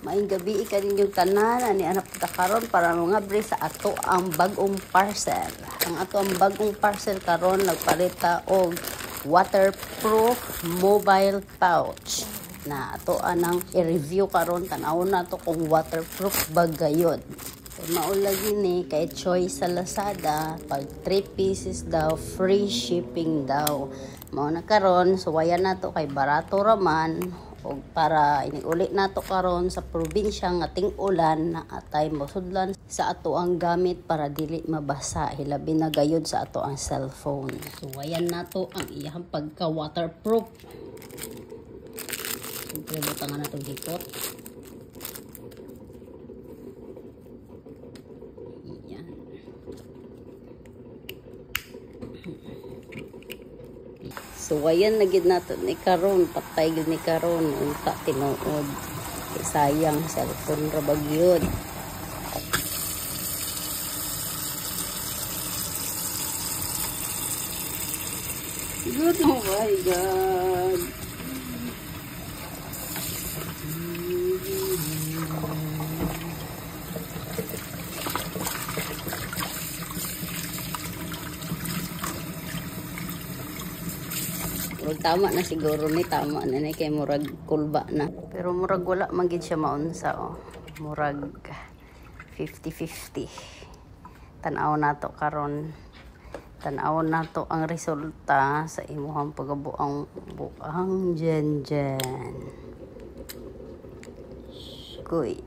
Maayong gabi ka ninyong tanan ani anak ta karon para mangabri sa ato ang bagong parcel. Ang ato ang bagong parcel karon nagpalita og waterproof mobile pouch na ato anang i-review karon tan-awon nato kung waterproof ba gayud. Maulagi ni kay choice sa Lazada pag 3 pieces daw free shipping daw. Mao na karon suwayan nato kay barato raman. O para iniuli nato karon sa probinsya nga ting-ulan na atay mosudlan sa ato ang gamit para dili mabasa hilabi na gayud sa ato ang cellphone. So ayan nato ang iyang pagka waterproof. Siyempre butangan nato dikot. Ayan. So ayan na gid nato ni karon patay gid ni karon unta tinuod sayang cellphone ra bagyod. Good, oh my god. Tama na siguro ni tama na ni kay murag kulba na pero murag wala man gid siya maunsa murag 50-50 tan-aw nato karon tan-aw nato ang resulta sa imuhang pagabuang buang dyan kuy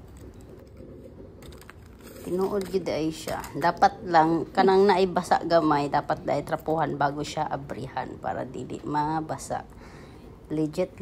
tinuod gid ay siya. Dapat lang kanang naibasa gamay, dapat dai trapuhan bago siya abrihan para dili mabasa. Legit